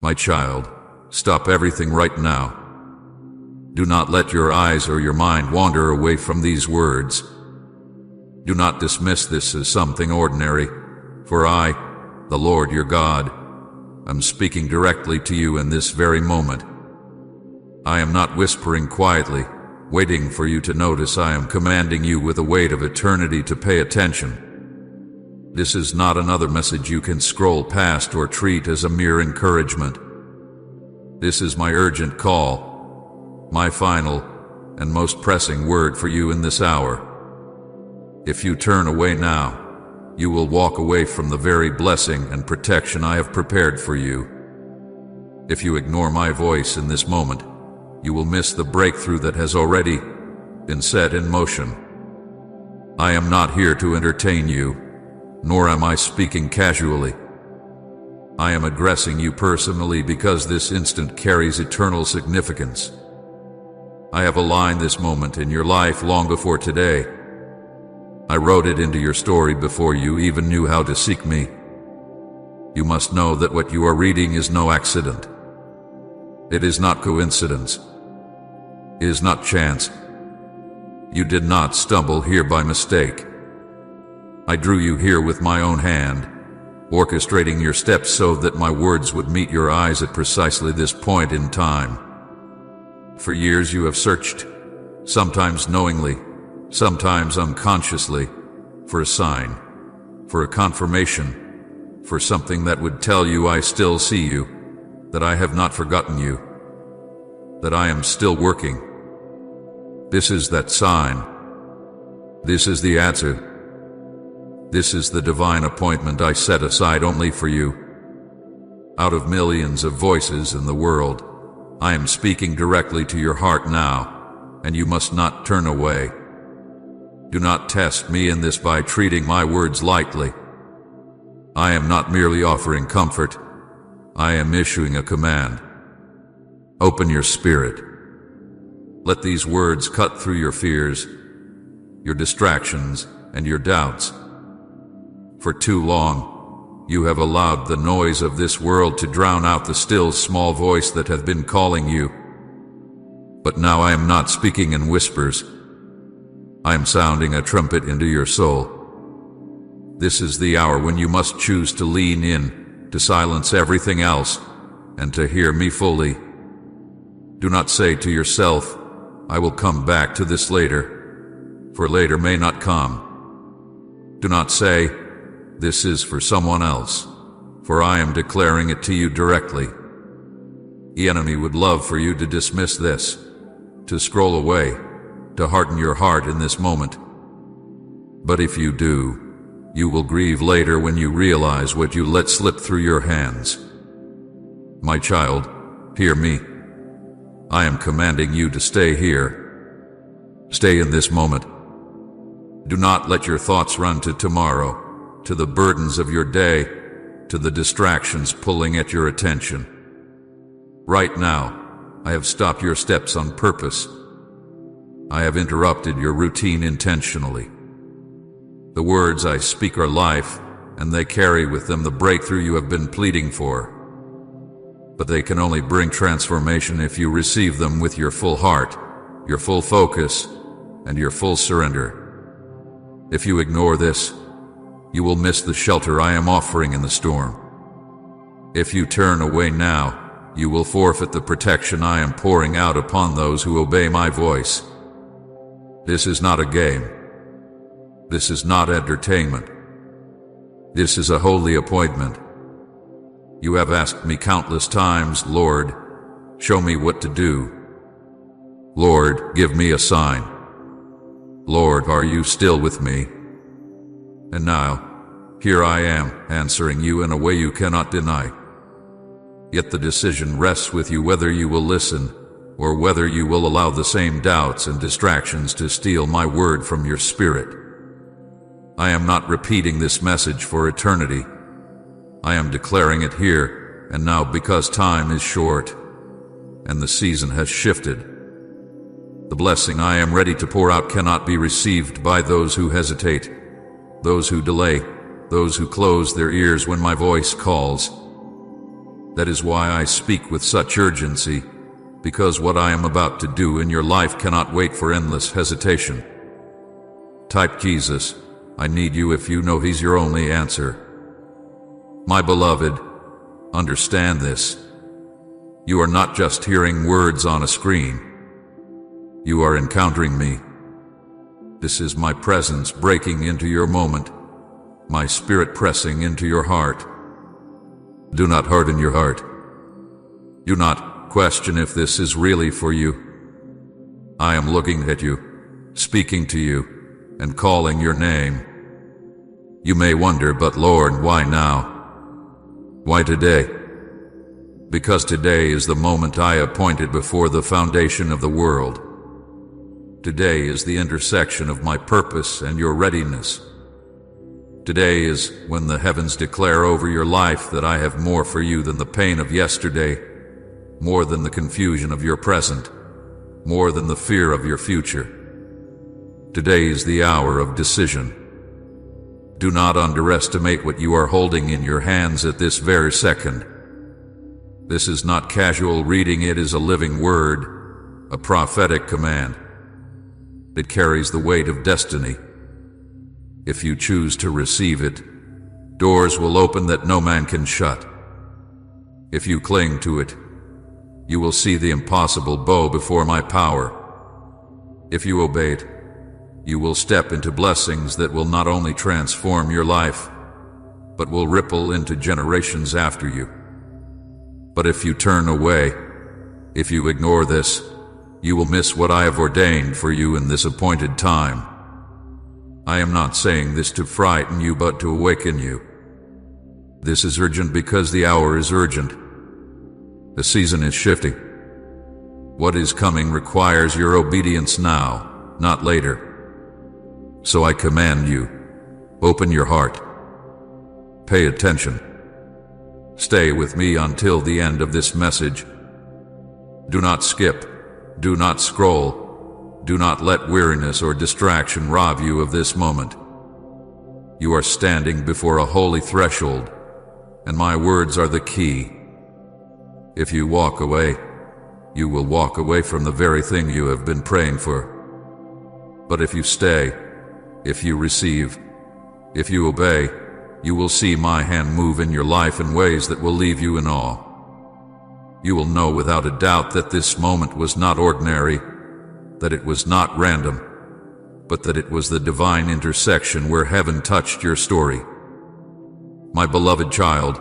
My child, stop everything right now. Do not let your eyes or your mind wander away from these words. Do not dismiss this as something ordinary, for I, the Lord your God, am speaking directly to you in this very moment. I am not whispering quietly, waiting for you to notice. I am commanding you with the weight of eternity to pay attention. This is not another message you can scroll past or treat as a mere encouragement. This is my urgent call, my final and most pressing word for you in this hour. If you turn away now, you will walk away from the very blessing and protection I have prepared for you. If you ignore my voice in this moment, you will miss the breakthrough that has already been set in motion. I am not here to entertain you, nor am I speaking casually. I am addressing you personally because this instant carries eternal significance. I have aligned this moment in your life long before today. I wrote it into your story before you even knew how to seek me. You must know that what you are reading is no accident. It is not coincidence. It is not chance. You did not stumble here by mistake. I drew you here with my own hand, orchestrating your steps so that my words would meet your eyes at precisely this point in time. For years you have searched, sometimes knowingly, sometimes unconsciously, for a sign, for a confirmation, for something that would tell you I still see you, that I have not forgotten you, that I am still working. This is that sign. This is the answer. This is the divine appointment I set aside only for you. Out of millions of voices in the world, I am speaking directly to your heart now, and you must not turn away. Do not test me in this by treating my words lightly. I am not merely offering comfort. I am issuing a command. Open your spirit. Let these words cut through your fears, your distractions, and your doubts. For too long, you have allowed the noise of this world to drown out the still small voice that hath been calling you. But now I am not speaking in whispers. I am sounding a trumpet into your soul. This is the hour when you must choose to lean in, to silence everything else, and to hear me fully. Do not say to yourself, I will come back to this later, for later may not come. Do not say, this is for someone else, for I am declaring it to you directly. The enemy would love for you to dismiss this, to scroll away, to harden your heart in this moment. But if you do, you will grieve later when you realize what you let slip through your hands. My child, hear me. I am commanding you to stay here. Stay in this moment. Do not let your thoughts run to tomorrow, to the burdens of your day, to the distractions pulling at your attention. Right now, I have stopped your steps on purpose. I have interrupted your routine intentionally. The words I speak are life, and they carry with them the breakthrough you have been pleading for. But they can only bring transformation if you receive them with your full heart, your full focus, and your full surrender. If you ignore this, you will miss the shelter I am offering in the storm. If you turn away now, you will forfeit the protection I am pouring out upon those who obey my voice. This is not a game. This is not entertainment. This is a holy appointment. You have asked me countless times, Lord, show me what to do. Lord, give me a sign. Lord, are you still with me? And now, here I am, answering you in a way you cannot deny. Yet the decision rests with you whether you will listen, or whether you will allow the same doubts and distractions to steal my word from your spirit. I am not repeating this message for eternity. I am declaring it here and now because time is short, and the season has shifted. The blessing I am ready to pour out cannot be received by those who hesitate, those who delay, those who close their ears when my voice calls. That is why I speak with such urgency, because what I am about to do in your life cannot wait for endless hesitation. Type Jesus, I need you if you know He's your only answer. My beloved, understand this. You are not just hearing words on a screen. You are encountering me. This is my presence breaking into your moment, my spirit pressing into your heart. Do not harden your heart. Do not question if this is really for you. I am looking at you, speaking to you, and calling your name. You may wonder, but Lord, why now? Why today? Because today is the moment I appointed before the foundation of the world. Today is the intersection of my purpose and your readiness. Today is when the heavens declare over your life that I have more for you than the pain of yesterday, more than the confusion of your present, more than the fear of your future. Today is the hour of decision. Do not underestimate what you are holding in your hands at this very second. This is not casual reading, it is a living word, a prophetic command. It carries the weight of destiny. If you choose to receive it, doors will open that no man can shut. If you cling to it, you will see the impossible bow before my power. If you obey it, you will step into blessings that will not only transform your life, but will ripple into generations after you. But if you turn away, if you ignore this, you will miss what I have ordained for you in this appointed time. I am not saying this to frighten you, but to awaken you. This is urgent because the hour is urgent. The season is shifting. What is coming requires your obedience now, not later. So I command you, open your heart. Pay attention. Stay with me until the end of this message. Do not skip. Do not scroll. Do not let weariness or distraction rob you of this moment. You are standing before a holy threshold, and my words are the key. If you walk away, you will walk away from the very thing you have been praying for. But if you stay, if you receive, if you obey, you will see my hand move in your life in ways that will leave you in awe. You will know without a doubt that this moment was not ordinary, that it was not random, but that it was the divine intersection where heaven touched your story. My beloved child,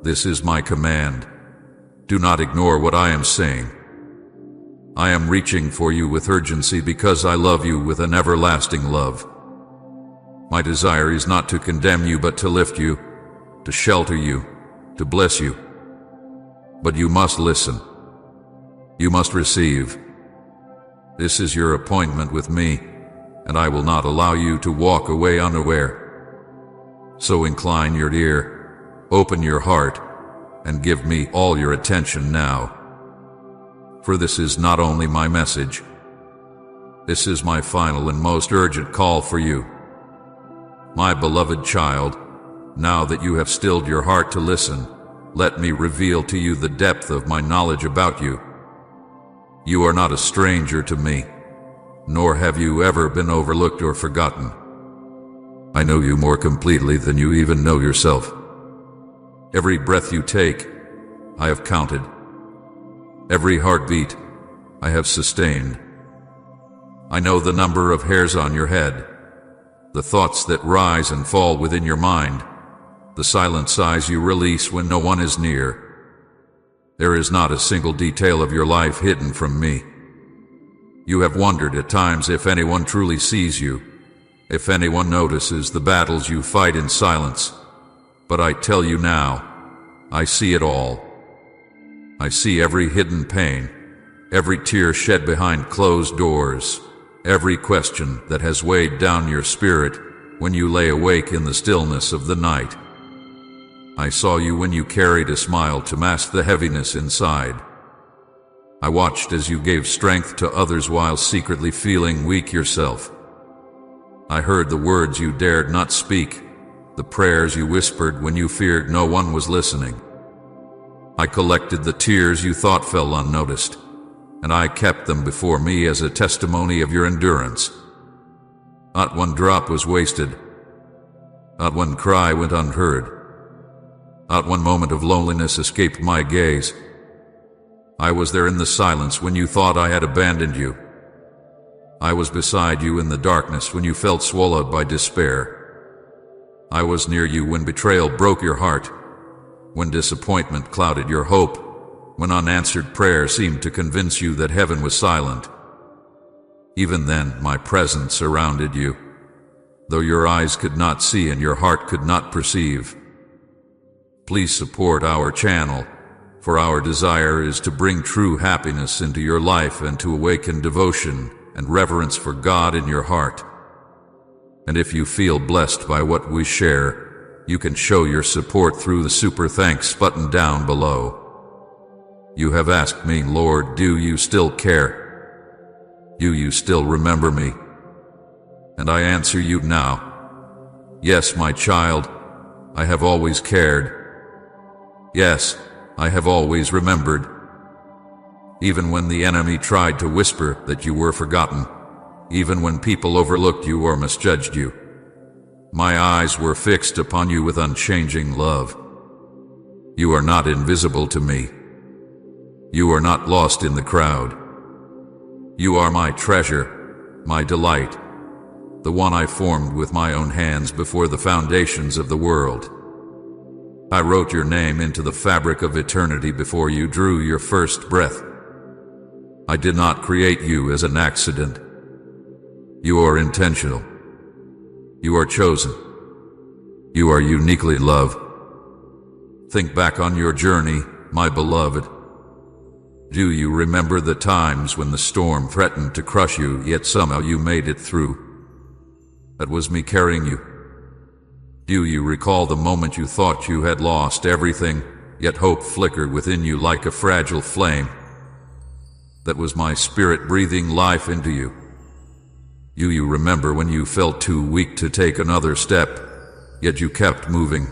this is my command. Do not ignore what I am saying. I am reaching for you with urgency because I love you with an everlasting love. My desire is not to condemn you, but to lift you, to shelter you, to bless you. But you must listen. You must receive. This is your appointment with me, and I will not allow you to walk away unaware. So incline your ear, open your heart, and give me all your attention now. For this is not only my message, this is my final and most urgent call for you. My beloved child, now that you have stilled your heart to listen, let me reveal to you the depth of my knowledge about you. You are not a stranger to me, nor have you ever been overlooked or forgotten. I know you more completely than you even know yourself. Every breath you take, I have counted. Every heartbeat, I have sustained. I know the number of hairs on your head, the thoughts that rise and fall within your mind, the silent sighs you release when no one is near. There is not a single detail of your life hidden from me. You have wondered at times if anyone truly sees you, if anyone notices the battles you fight in silence. But I tell you now, I see it all. I see every hidden pain, every tear shed behind closed doors, every question that has weighed down your spirit when you lay awake in the stillness of the night. I saw you when you carried a smile to mask the heaviness inside. I watched as you gave strength to others while secretly feeling weak yourself. I heard the words you dared not speak, the prayers you whispered when you feared no one was listening. I collected the tears you thought fell unnoticed, and I kept them before me as a testimony of your endurance. Not one drop was wasted. Not one cry went unheard. Not one moment of loneliness escaped my gaze. I was there in the silence when you thought I had abandoned you. I was beside you in the darkness when you felt swallowed by despair. I was near you when betrayal broke your heart, when disappointment clouded your hope, when unanswered prayer seemed to convince you that heaven was silent. Even then, my presence surrounded you, though your eyes could not see and your heart could not perceive. Please support our channel, for our desire is to bring true happiness into your life and to awaken devotion and reverence for God in your heart. And if you feel blessed by what we share, you can show your support through the Super Thanks button down below. You have asked me, Lord, do you still care? Do you still remember me? And I answer you now. Yes, my child, I have always cared. Yes, I have always remembered. Even when the enemy tried to whisper that you were forgotten, even when people overlooked you or misjudged you, my eyes were fixed upon you with unchanging love. You are not invisible to me. You are not lost in the crowd. You are my treasure, my delight, the one I formed with my own hands before the foundations of the world. I wrote your name into the fabric of eternity before you drew your first breath. I did not create you as an accident. You are intentional. You are chosen. You are uniquely loved. Think back on your journey, my beloved. Do you remember the times when the storm threatened to crush you, yet somehow you made it through? That was me carrying you. Do you recall the moment you thought you had lost everything, yet hope flickered within you like a fragile flame? That was my spirit breathing life into you. Do you remember when you felt too weak to take another step, yet you kept moving?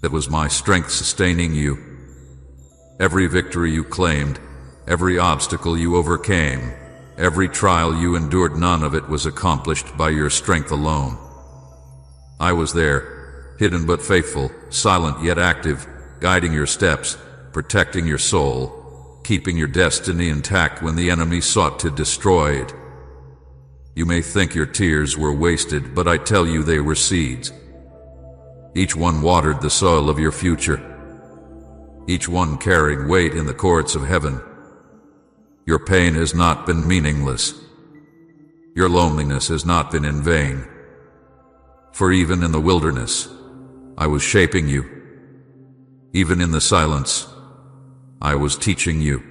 That was my strength sustaining you. Every victory you claimed, every obstacle you overcame, every trial you endured, none of it was accomplished by your strength alone. I was there, hidden but faithful, silent yet active, guiding your steps, protecting your soul, keeping your destiny intact when the enemy sought to destroy it. You may think your tears were wasted, but I tell you they were seeds. Each one watered the soil of your future, each one carrying weight in the courts of heaven. Your pain has not been meaningless. Your loneliness has not been in vain. For even in the wilderness, I was shaping you. Even in the silence, I was teaching you.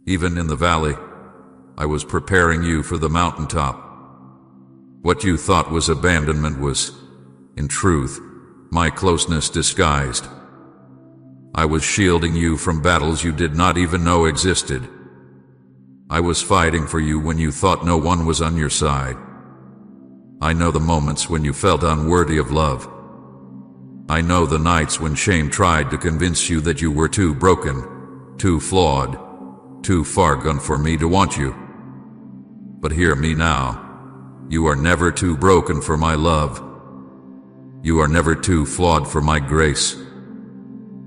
Even in the valley, I was preparing you for the mountaintop. What you thought was abandonment was, in truth, my closeness disguised. I was shielding you from battles you did not even know existed. I was fighting for you when you thought no one was on your side. I know the moments when you felt unworthy of love. I know the nights when shame tried to convince you that you were too broken, too flawed, too far gone for me to want you. But hear me now. You are never too broken for my love. You are never too flawed for my grace.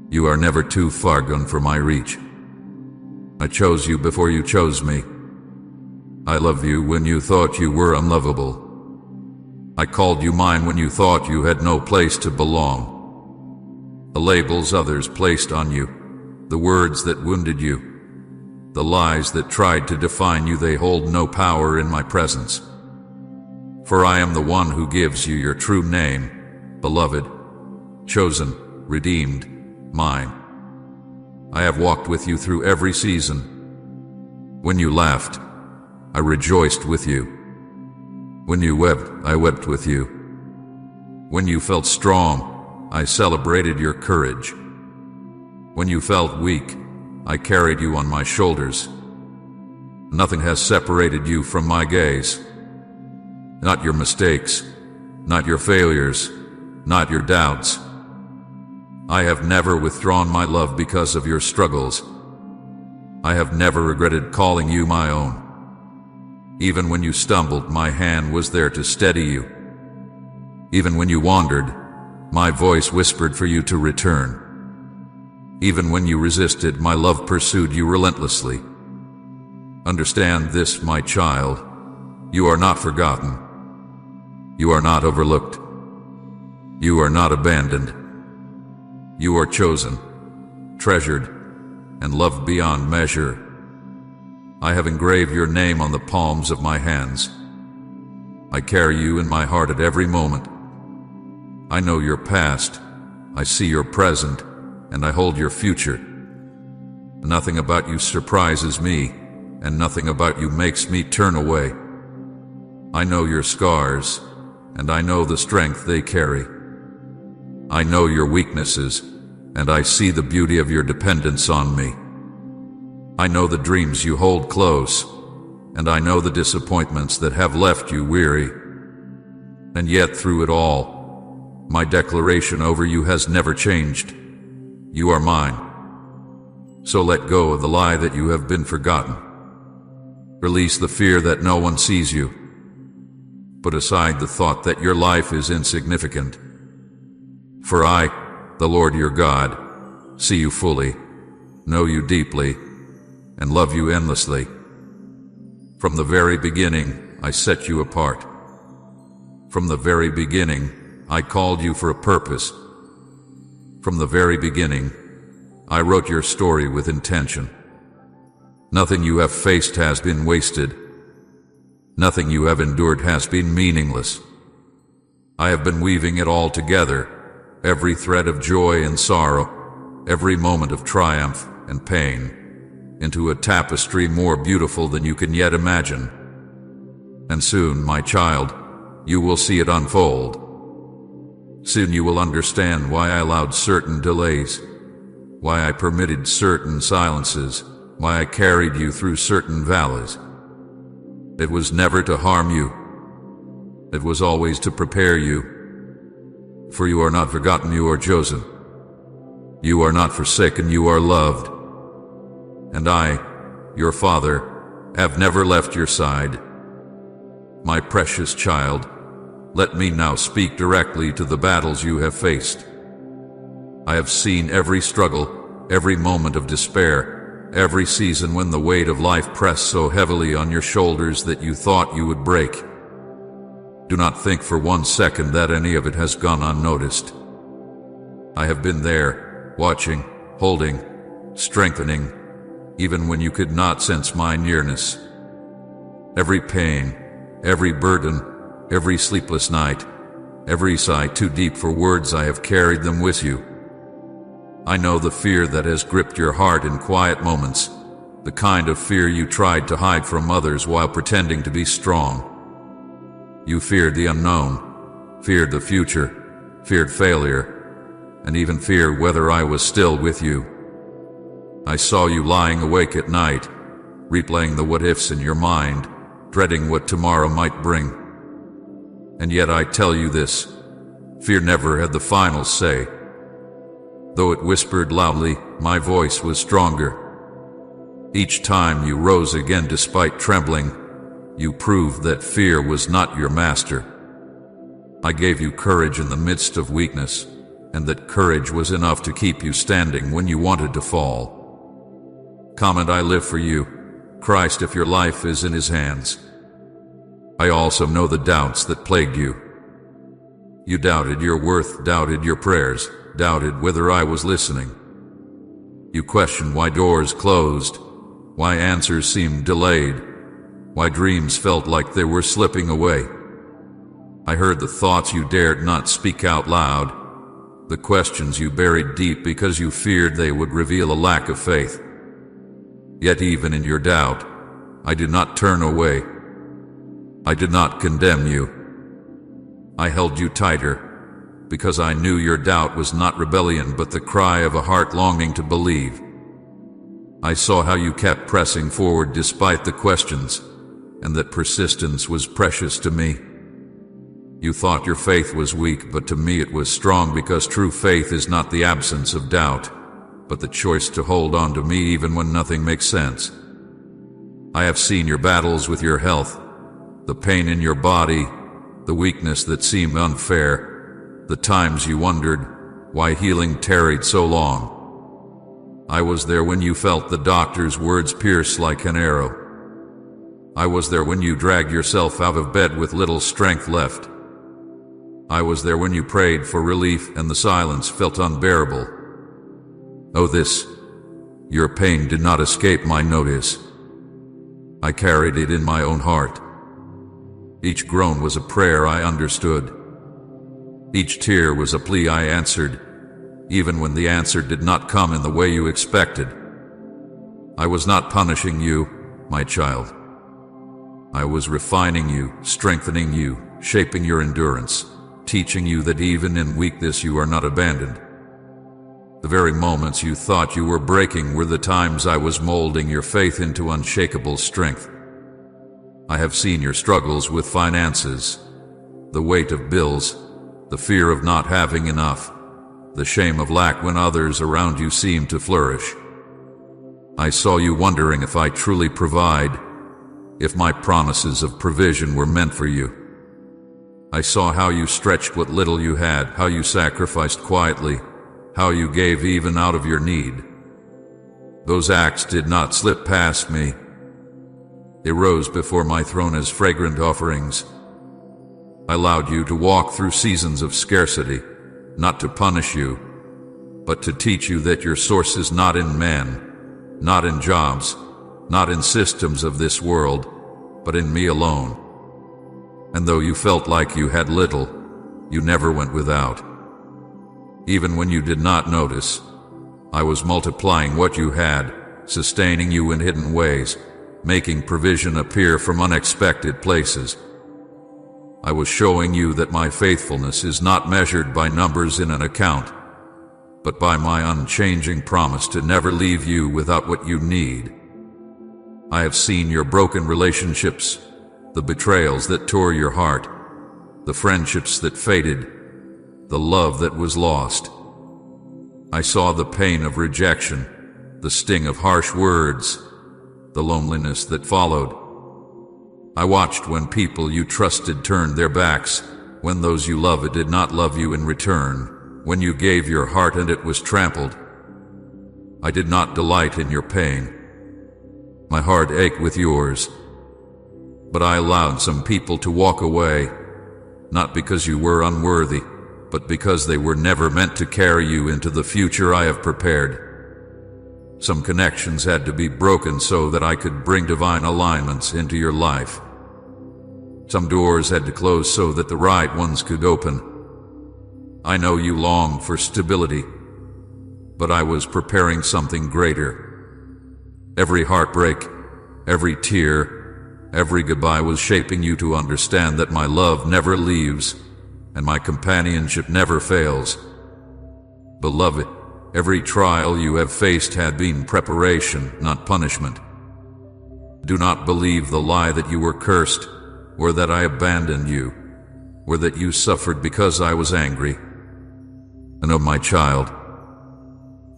You are never too far gone for my reach. I chose you before you chose me. I love you when you thought you were unlovable. I called you mine when you thought you had no place to belong. The labels others placed on you, the words that wounded you, the lies that tried to define you, they hold no power in my presence. For I am the one who gives you your true name, beloved, chosen, redeemed, mine. I have walked with you through every season. When you laughed, I rejoiced with you. When you wept, I wept with you. When you felt strong, I celebrated your courage. When you felt weak, I carried you on my shoulders. Nothing has separated you from my gaze. Not your mistakes, not your failures, not your doubts. I have never withdrawn my love because of your struggles. I have never regretted calling you my own. Even when you stumbled, my hand was there to steady you. Even when you wandered, my voice whispered for you to return. Even when you resisted, my love pursued you relentlessly. Understand this, my child. You are not forgotten. You are not overlooked. You are not abandoned. You are chosen, treasured, and loved beyond measure. I have engraved your name on the palms of my hands. I carry you in my heart at every moment. I know your past, I see your present, and I hold your future. Nothing about you surprises me, and nothing about you makes me turn away. I know your scars, and I know the strength they carry. I know your weaknesses, and I see the beauty of your dependence on me. I know the dreams you hold close, and I know the disappointments that have left you weary. And yet through it all, my declaration over you has never changed. You are mine. So let go of the lie that you have been forgotten. Release the fear that no one sees you. Put aside the thought that your life is insignificant. For I, the Lord your God, see you fully, know you deeply, and love you endlessly. From the very beginning, I set you apart. From the very beginning, I called you for a purpose. From the very beginning, I wrote your story with intention. Nothing you have faced has been wasted. Nothing you have endured has been meaningless. I have been weaving it all together, every thread of joy and sorrow, every moment of triumph and pain, into a tapestry more beautiful than you can yet imagine. And soon, my child, you will see it unfold. Soon you will understand why I allowed certain delays, why I permitted certain silences, why I carried you through certain valleys. It was never to harm you. It was always to prepare you. For you are not forgotten, you are chosen. You are not forsaken, you are loved. And I, your Father, have never left your side. My precious child, let me now speak directly to the battles you have faced. I have seen every struggle, every moment of despair, every season when the weight of life pressed so heavily on your shoulders that you thought you would break. Do not think for 1 second that any of it has gone unnoticed. I have been there, watching, holding, strengthening, even when you could not sense my nearness. Every pain, every burden, every sleepless night, every sigh too deep for words, I have carried them with you. I know the fear that has gripped your heart in quiet moments, the kind of fear you tried to hide from others while pretending to be strong. You feared the unknown, feared the future, feared failure, and even feared whether I was still with you. I saw you lying awake at night, replaying the what-ifs in your mind, dreading what tomorrow might bring. And yet I tell you this, fear never had the final say. Though it whispered loudly, my voice was stronger. Each time you rose again despite trembling, you proved that fear was not your master. I gave you courage in the midst of weakness, and that courage was enough to keep you standing when you wanted to fall. Come, and I live for you, Christ, if your life is in His hands. I also know the doubts that plagued you. You doubted your worth, doubted your prayers, doubted whether I was listening. You questioned why doors closed, why answers seemed delayed, why dreams felt like they were slipping away. I heard the thoughts you dared not speak out loud, the questions you buried deep because you feared they would reveal a lack of faith. Yet even in your doubt, I did not turn away. I did not condemn you. I held you tighter, because I knew your doubt was not rebellion but the cry of a heart longing to believe. I saw how you kept pressing forward despite the questions, and that persistence was precious to me. You thought your faith was weak, but to me it was strong, because true faith is not the absence of doubt, but the choice to hold on to me even when nothing makes sense. I have seen your battles with your health, the pain in your body, the weakness that seemed unfair, the times you wondered why healing tarried so long. I was there when you felt the doctor's words pierce like an arrow. I was there when you dragged yourself out of bed with little strength left. I was there when you prayed for relief and the silence felt unbearable. Oh, your pain did not escape my notice. I carried it in my own heart. Each groan was a prayer I understood. Each tear was a plea I answered, even when the answer did not come in the way you expected. I was not punishing you, my child. I was refining you, strengthening you, shaping your endurance, teaching you that even in weakness you are not abandoned. The very moments you thought you were breaking were the times I was molding your faith into unshakable strength. I have seen your struggles with finances, the weight of bills, the fear of not having enough, the shame of lack when others around you seem to flourish. I saw you wondering if I truly provide, if my promises of provision were meant for you. I saw how you stretched what little you had, how you sacrificed quietly, how you gave even out of your need. Those acts did not slip past me. They rose before my throne as fragrant offerings. I allowed you to walk through seasons of scarcity, not to punish you, but to teach you that your source is not in man, not in jobs, not in systems of this world, but in me alone. And though you felt like you had little, you never went without. Even when you did not notice, I was multiplying what you had, sustaining you in hidden ways, making provision appear from unexpected places. I was showing you that my faithfulness is not measured by numbers in an account, but by my unchanging promise to never leave you without what you need. I have seen your broken relationships, the betrayals that tore your heart, the friendships that faded, the love that was lost. I saw the pain of rejection, the sting of harsh words, the loneliness that followed. I watched when people you trusted turned their backs, when those you loved did not love you in return, when you gave your heart and it was trampled. I did not delight in your pain. My heart ached with yours. But I allowed some people to walk away, not because you were unworthy, but because they were never meant to carry you into the future I have prepared. Some connections had to be broken so that I could bring divine alignments into your life. Some doors had to close so that the right ones could open. I know you longed for stability, but I was preparing something greater. Every heartbreak, every tear, every goodbye was shaping you to understand that my love never leaves and my companionship never fails. Beloved, every trial you have faced had been preparation, not punishment. Do not believe the lie that you were cursed, or that I abandoned you, or that you suffered because I was angry. And oh, my child,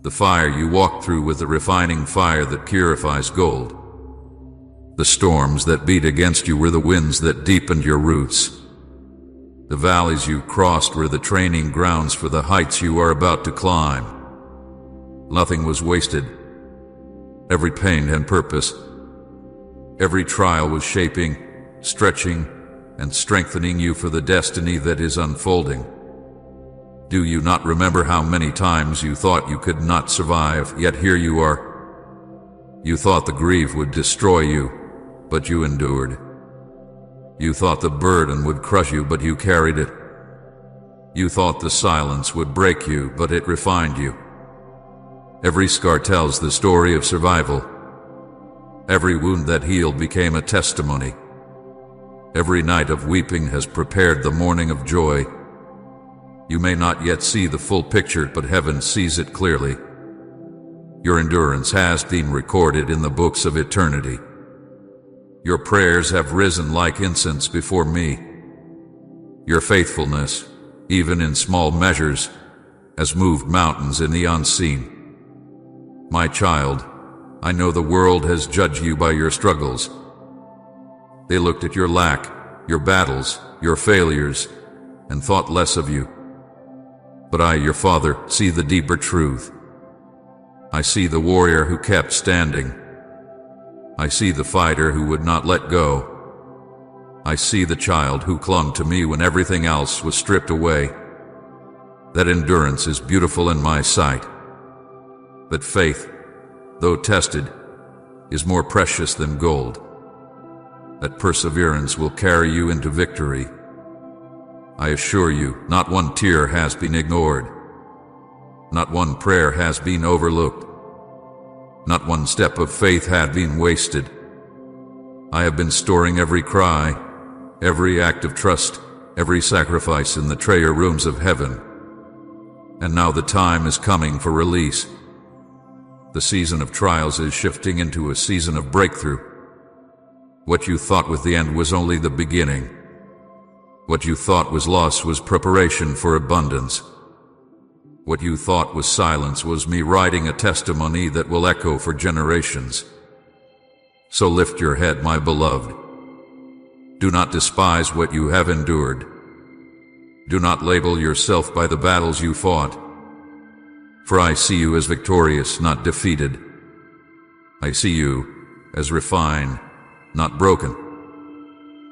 the fire you walked through was the refining fire that purifies gold. The storms that beat against you were the winds that deepened your roots. The valleys you crossed were the training grounds for the heights you are about to climb. Nothing was wasted. Every pain had purpose. Every trial was shaping, stretching, and strengthening you for the destiny that is unfolding. Do you not remember how many times you thought you could not survive, yet here you are? You thought the grief would destroy you, but you endured. You thought the burden would crush you, but you carried it. You thought the silence would break you, but it refined you. Every scar tells the story of survival. Every wound that healed became a testimony. Every night of weeping has prepared the morning of joy. You may not yet see the full picture, but heaven sees it clearly. Your endurance has been recorded in the books of eternity. Your prayers have risen like incense before me. Your faithfulness, even in small measures, has moved mountains in the unseen. My child, I know the world has judged you by your struggles. They looked at your lack, your battles, your failures, and thought less of you. But I, your Father, see the deeper truth. I see the warrior who kept standing. I see the fighter who would not let go. I see the child who clung to me when everything else was stripped away. That endurance is beautiful in my sight. That faith, though tested, is more precious than gold. That perseverance will carry you into victory. I assure you, not one tear has been ignored. Not one prayer has been overlooked. Not one step of faith had been wasted. I have been storing every cry, every act of trust, every sacrifice in the treasure rooms of heaven. And now the time is coming for release. The season of trials is shifting into a season of breakthrough. What you thought was the end was only the beginning. What you thought was loss was preparation for abundance. What you thought was silence was me writing a testimony that will echo for generations. So lift your head, my beloved. Do not despise what you have endured. Do not label yourself by the battles you fought. For I see you as victorious, not defeated. I see you as refined, not broken.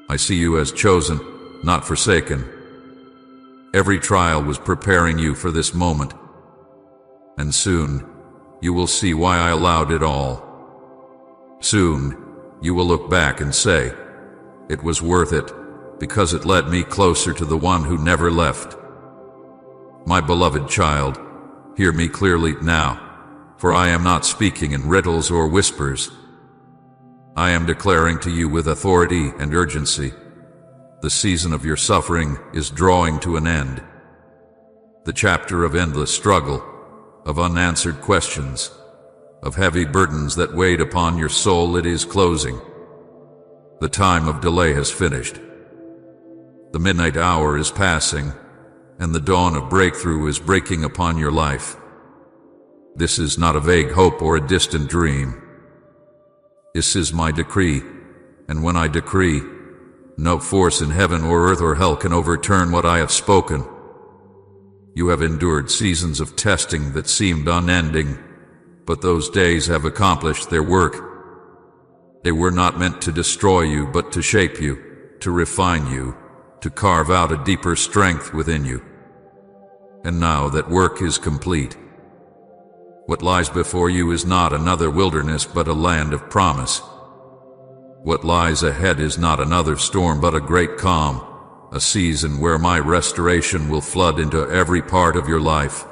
I see you as chosen, not forsaken. Every trial was preparing you for this moment, and soon you will see why I allowed it all. Soon you will look back and say, it was worth it, because it led me closer to the one who never left. My beloved child, hear me clearly now, for I am not speaking in riddles or whispers. I am declaring to you with authority and urgency, the season of your suffering is drawing to an end. The chapter of endless struggle, of unanswered questions, of heavy burdens that weighed upon your soul, it is closing. The time of delay has finished. The midnight hour is passing, and the dawn of breakthrough is breaking upon your life. This is not a vague hope or a distant dream. This is my decree, and when I decree, no force in heaven or earth or hell can overturn what I have spoken. You have endured seasons of testing that seemed unending, but those days have accomplished their work. They were not meant to destroy you, but to shape you, to refine you, to carve out a deeper strength within you. And now that work is complete, what lies before you is not another wilderness, but a land of promise. What lies ahead is not another storm, but a great calm, a season where my restoration will flood into every part of your life.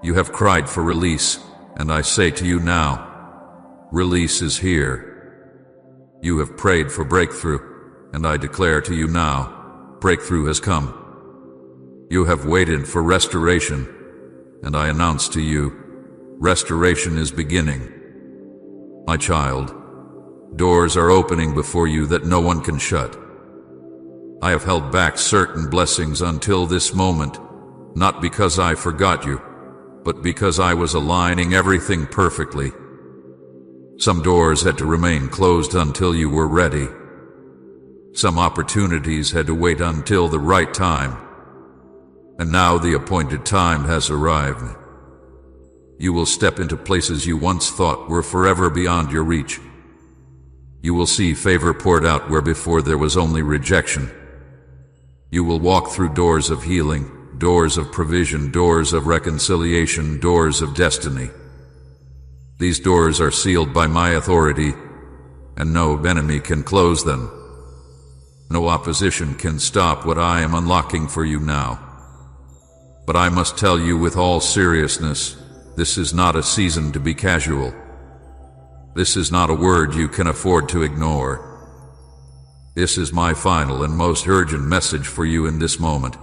You have cried for release, and I say to you now, release is here. You have prayed for breakthrough, and I declare to you now, breakthrough has come. You have waited for restoration, and I announce to you, restoration is beginning. My child, doors are opening before you that no one can shut. I have held back certain blessings until this moment, not because I forgot you, but because I was aligning everything perfectly. Some doors had to remain closed until you were ready. Some opportunities had to wait until the right time. And now the appointed time has arrived. You will step into places you once thought were forever beyond your reach. You will see favor poured out where before there was only rejection. You will walk through doors of healing, doors of provision, doors of reconciliation, doors of destiny. These doors are sealed by my authority, and no enemy can close them. No opposition can stop what I am unlocking for you now. But I must tell you with all seriousness, this is not a season to be casual. This is not a word you can afford to ignore. This is my final and most urgent message for you in this moment.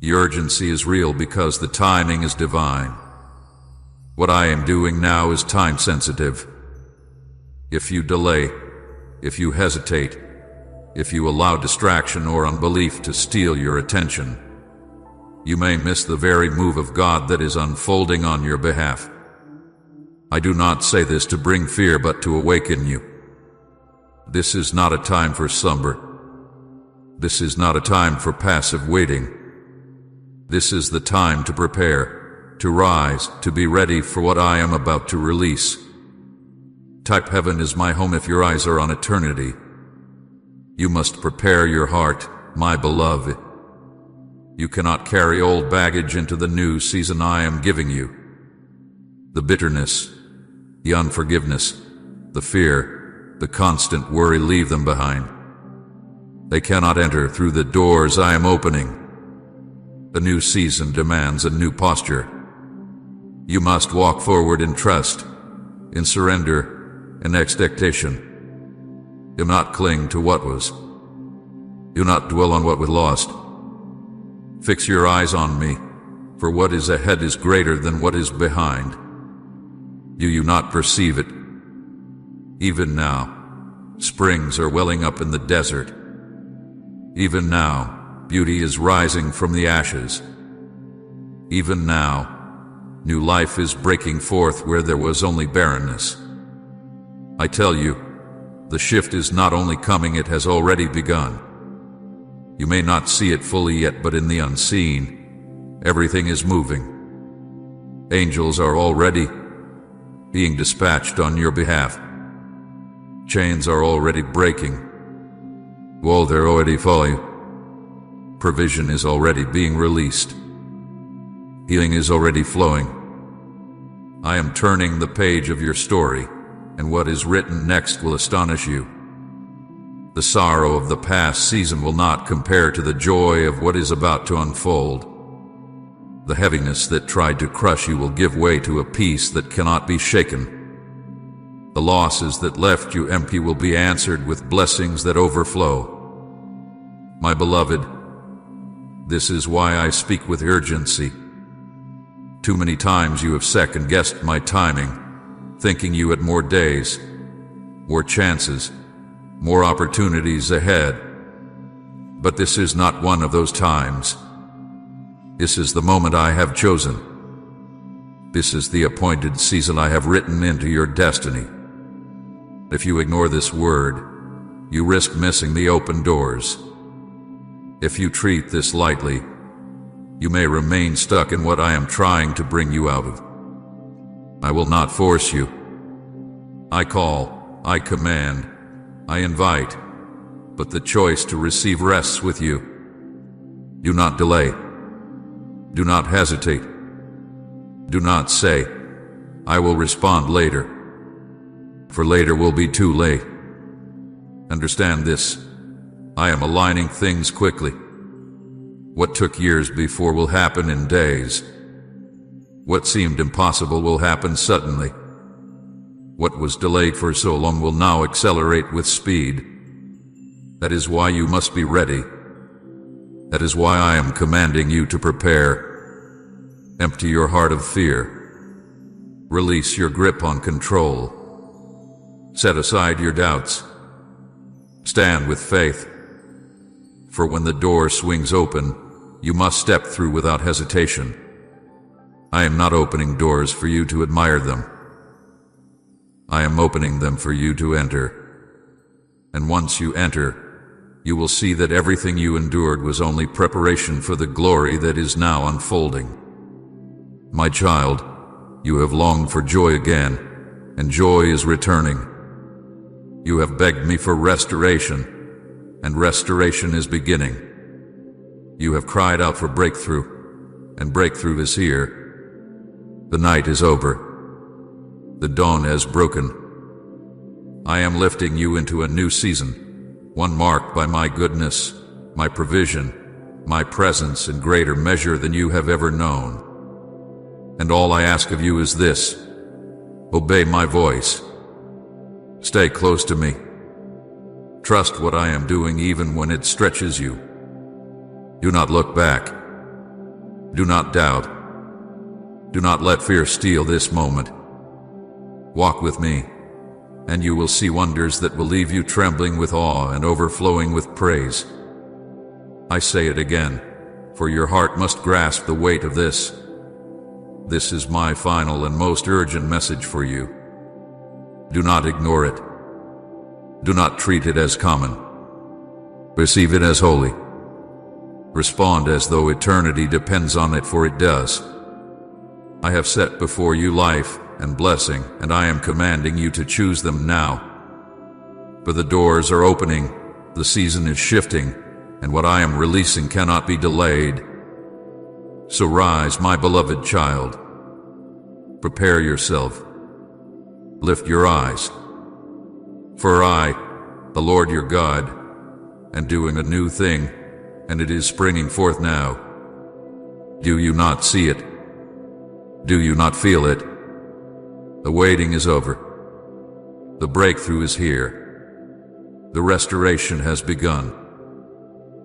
The urgency is real because the timing is divine. What I am doing now is time sensitive. If you delay, if you hesitate, If you allow distraction or unbelief to steal your attention, you may miss the very move of God that is unfolding on your behalf. I do not say this to bring fear, but to awaken you. This is not a time for slumber. This is not a time for passive waiting. This is the time to prepare, to rise, to be ready for what I am about to release. Type heaven is my home if your eyes are on eternity. You must prepare your heart, my beloved. You cannot carry old baggage into the new season I am giving you. The bitterness, the unforgiveness, the fear, the constant worry, leave them behind. They cannot enter through the doors I am opening. A new season demands a new posture. You must walk forward in trust, in surrender, in expectation. Do not cling to what was. Do not dwell on what was lost. Fix your eyes on me, for what is ahead is greater than what is behind. Do you not perceive it? Even now, springs are welling up in the desert. Even now, beauty is rising from the ashes. Even now, new life is breaking forth where there was only barrenness. I tell you, the shift is not only coming, it has already begun. You may not see it fully yet, but in the unseen, everything is moving. Angels are already being dispatched on your behalf. Chains are already breaking. Walls are already falling. Provision is already being released. Healing is already flowing. I am turning the page of your story, and what is written next will astonish you. The sorrow of the past season will not compare to the joy of what is about to unfold. The heaviness that tried to crush you will give way to a peace that cannot be shaken. The losses that left you empty will be answered with blessings that overflow. My beloved, this is why I speak with urgency. Too many times you have second-guessed my timing, thinking you had more days, more chances, more opportunities ahead. But this is not one of those times. This is the moment I have chosen. This is the appointed season I have written into your destiny. If you ignore this word, you risk missing the open doors. If you treat this lightly, you may remain stuck in what I am trying to bring you out of. I will not force you. I call, I command, I invite, but the choice to receive rests with you. Do not delay. Do not hesitate. Do not say, I will respond later, for later will be too late. Understand this. I am aligning things quickly. What took years before will happen in days. What seemed impossible will happen suddenly. What was delayed for so long will now accelerate with speed. That is why you must be ready. That is why I am commanding you to prepare. Empty your heart of fear. Release your grip on control. Set aside your doubts. Stand with faith. For when the door swings open, you must step through without hesitation. I am not opening doors for you to admire them. I am opening them for you to enter. And once you enter, you will see that everything you endured was only preparation for the glory that is now unfolding. My child, you have longed for joy again, and joy is returning. You have begged me for restoration, and restoration is beginning. You have cried out for breakthrough, and breakthrough is here. The night is over. The dawn has broken. I am lifting you into a new season, one marked by my goodness, my provision, my presence in greater measure than you have ever known. And all I ask of you is this: obey my voice. Stay close to me. Trust what I am doing even when it stretches you. Do not look back. Do not doubt. Do not let fear steal this moment. Walk with me. and you will see wonders that will leave you trembling with awe and overflowing with praise. I say it again, for your heart must grasp the weight of this. This is my final and most urgent message for you. Do not ignore it. Do not treat it as common. Receive it as holy. Respond as though eternity depends on it, for it does. I have set before you life and blessing, and I am commanding you to choose them now. For the doors are opening, the season is shifting, and what I am releasing cannot be delayed. So rise, my beloved child. Prepare yourself. Lift your eyes. For I, the Lord your God, am doing a new thing, and it is springing forth now. Do you not see it? Do you not feel it? The waiting is over. The breakthrough is here. The restoration has begun.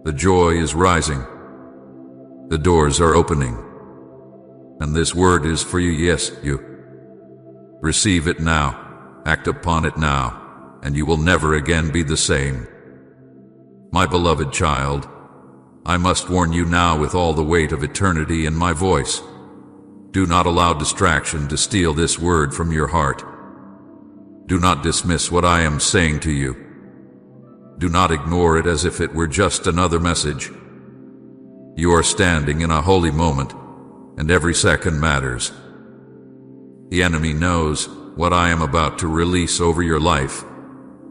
The joy is rising. The doors are opening. And this word is for you, yes, you. Receive it now, act upon it now, and you will never again be the same. My beloved child, I must warn you now with all the weight of eternity in my voice. Do not allow distraction to steal this word from your heart. Do not dismiss what I am saying to you. Do not ignore it as if it were just another message. You are standing in a holy moment, and every second matters. The enemy knows what I am about to release over your life,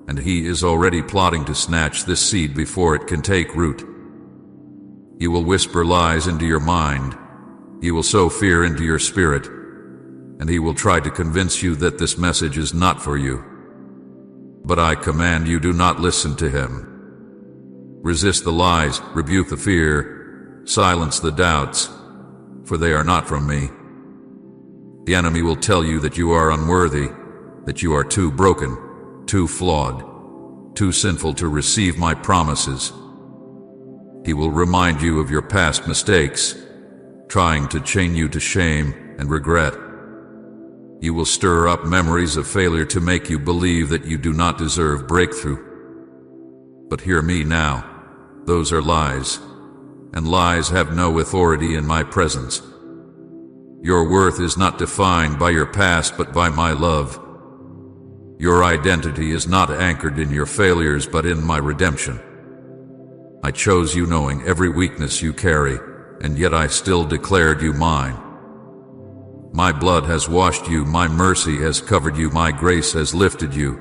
and he is already plotting to snatch this seed before it can take root. He will whisper lies into your mind. He will sow fear into your spirit, and he will try to convince you that this message is not for you. But I command you, do not listen to him. Resist the lies, rebuke the fear, silence the doubts, for they are not from me. The enemy will tell you that you are unworthy, that you are too broken, too flawed, too sinful to receive my promises. He will remind you of your past mistakes, trying to chain you to shame and regret. You will stir up memories of failure to make you believe that you do not deserve breakthrough. But hear me now, those are lies, and lies have no authority in my presence. Your worth is not defined by your past but by my love. Your identity is not anchored in your failures but in my redemption. I chose you knowing every weakness you carry, and yet I still declared you mine. My blood has washed you, my mercy has covered you, my grace has lifted you.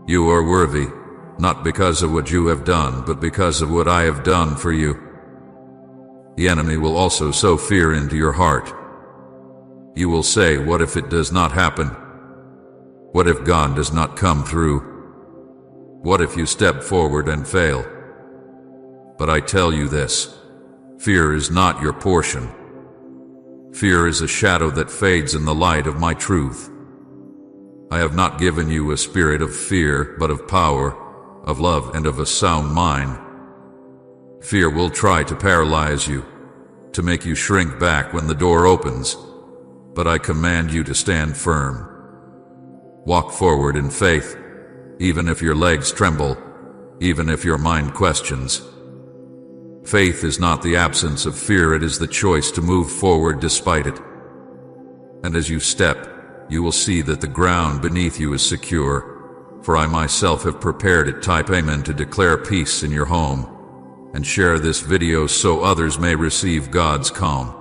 You are worthy, not because of what you have done, but because of what I have done for you. The enemy will also sow fear into your heart. You will say, what if it does not happen? What if God does not come through? What if you step forward and fail? But I tell you this, fear is not your portion. Fear is a shadow that fades in the light of my truth. I have not given you a spirit of fear, but of power, of love, and of a sound mind. Fear will try to paralyze you, to make you shrink back when the door opens, but I command you to stand firm. Walk forward in faith, even if your legs tremble, even if your mind questions. Faith is not the absence of fear, it is the choice to move forward despite it. And as you step, you will see that the ground beneath you is secure, for I myself have prepared it. Type Amen to declare peace in your home, and share this video so others may receive God's calm.